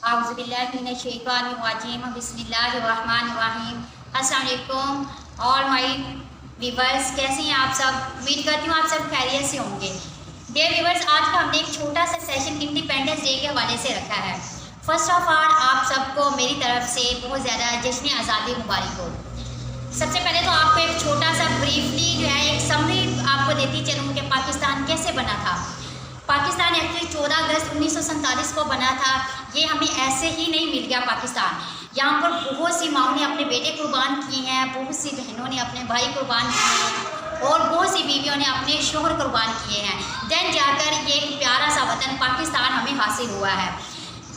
आउज़ुबिल्लाहिमिनश्शैतानिर्रजीम बिस्मिल्लाहिर्रहमानिर्रहीम। अस्सलाम वालेकुम ऑल माय व्यूवर्स, कैसे हैं आप सब? उम्मीद करती हूँ आप सब खैरियत से होंगे। डियर व्यूवर्स, आज का हमने एक छोटा सा सेशन इंडिपेंडेंस डे के हवाले से रखा है। फर्स्ट ऑफ ऑल आप सबको मेरी तरफ से बहुत ज़्यादा जश्न आज़ादी मुबारक हो। सबसे पहले तो आपको एक छोटा सा ब्रीफली जो है एक समरी आपको देती चलूँ कि पाकिस्तान कैसे बना था। पाकिस्तान एक्चुअली 14 अगस्त 1947 को बना था। ये हमें ऐसे ही नहीं मिल गया पाकिस्तान। यहाँ पर बहुत सी माओं ने अपने बेटे कुर्बान किए हैं, बहुत सी बहनों ने अपने भाई कुर्बान किए हैं और बहुत सी बीवियों ने अपने शोहर कुर्बान किए हैं। देन जाकर ये एक प्यारा सा वतन पाकिस्तान हमें हासिल हुआ है।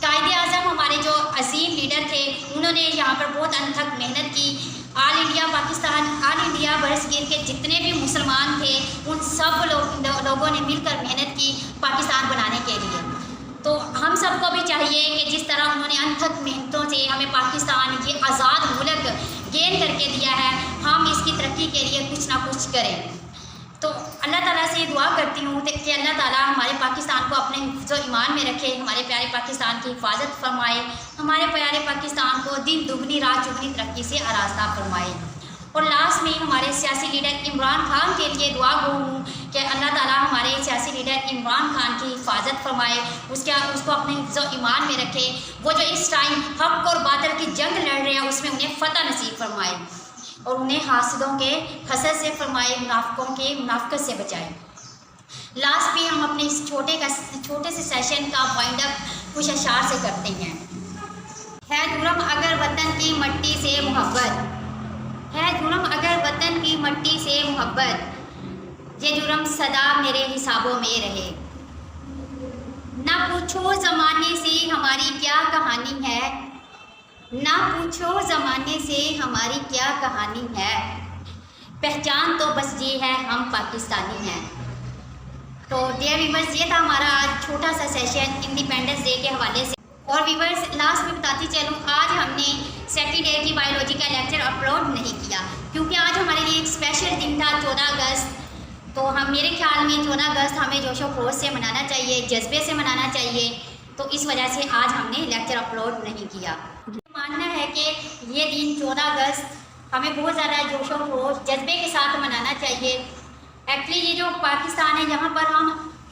कायदे आज़म हमारे जो अजीम लीडर थे, उन्होंने यहाँ पर बहुत अनथक मेहनत की। All India Pakistan, all India बरसगीर के जितने भी मुसलमान थे, उन सब लोगों ने मिलकर मेहनत की पाकिस्तान बनाने के लिए। तो हम सबको भी चाहिए कि जिस तरह उन्होंने अनथक मेहनतों से हमें पाकिस्तान ये आज़ाद मुल्क गेन करके दिया है, हम इसकी तरक्की के लिए कुछ ना कुछ करें। तो अल्लाह ताला से दुआ करती हूँ कि अल्लाह ताला हमारे पाकिस्तान को अपने हिफ्ज़ ईमान में रखे, हमारे प्यारे पाकिस्तान की हिफाजत फरमाए, हमारे प्यारे पाकिस्तान को दिन दुगनी रात चौगनी तरक्की से आरास्ता फरमाए। और लास्ट में हमारे सियासी लीडर इमरान खान के लिए दुआ गो हूँ कि अल्लाह ताला हमारे सियासी लीडर इमरान खान की हिफाजत फरमाए, उसको अपने हिफ्ज़ ईमान में रखे। वो जो इस टाइम हक़ और बातिल की जंग लड़ रहे हैं, उसमें उन्हें फ़तह नसीब फरमाए और उन्हें हासिदों के हसद से फरमाए, मुनाफिकों के मुनाफिकत से बचाए। लास्ट पे हम अपने इस छोटे से सेशन का वाइंड अप कुछ अशार से करते हैं। है जुर्म अगर वतन की मट्टी से मोहब्बत, है जुर्म अगर वतन की मट्टी से मोहब्बत, ये जुर्म सदा मेरे हिसाबों में रहे। ना पूछो ज़माने से हमारी क्या कहानी है, ना पूछो ज़माने से हमारी क्या कहानी है, पहचान तो बस ये है हम पाकिस्तानी हैं। तो डियर व्यूवर्स, ये था हमारा आज छोटा सा सेशन इंडिपेंडेंस डे के हवाले से। और व्यूवर्स, लास्ट में बताती चलूँ, आज हमने सेकंड ईयर की बायोलॉजी का लेक्चर अपलोड नहीं किया क्योंकि आज हमारे लिए एक स्पेशल दिन था 14 अगस्त। तो हम मेरे ख्याल में 14 अगस्त हमें जोशो खरोश से मनाना चाहिए, जज्बे से मनाना चाहिए। तो इस वजह से आज हमने लेक्चर अपलोड नहीं किया। मानना है कि ये दिन 14 अगस्त हमें बहुत ज़्यादा जोशो खरोश जज्बे के साथ मनाना चाहिए। एक्चुअली ये जो पाकिस्तान है, यहाँ पर हम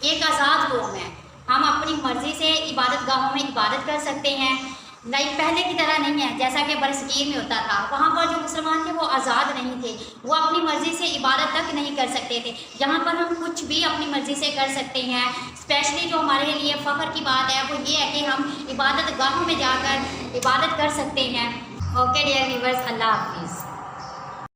एक आज़ाद कौम है, हम अपनी मर्ज़ी से इबादत गाहों में इबादत कर सकते हैं। लाइक पहले की तरह नहीं है जैसा कि बरसगीर में होता था। वहाँ पर जो मुसलमान थे वो आज़ाद नहीं थे, वो अपनी मर्ज़ी से इबादत तक नहीं कर सकते थे। यहाँ पर हम कुछ भी अपनी मर्ज़ी से कर सकते हैं। स्पेशली जो हमारे लिए फ़ख्र की बात है वो ये है कि हम इबादत गाहों में जाकर इबादत कर सकते हैं। ओके डियर व्यूअर्स, अल्लाह हाफिज़।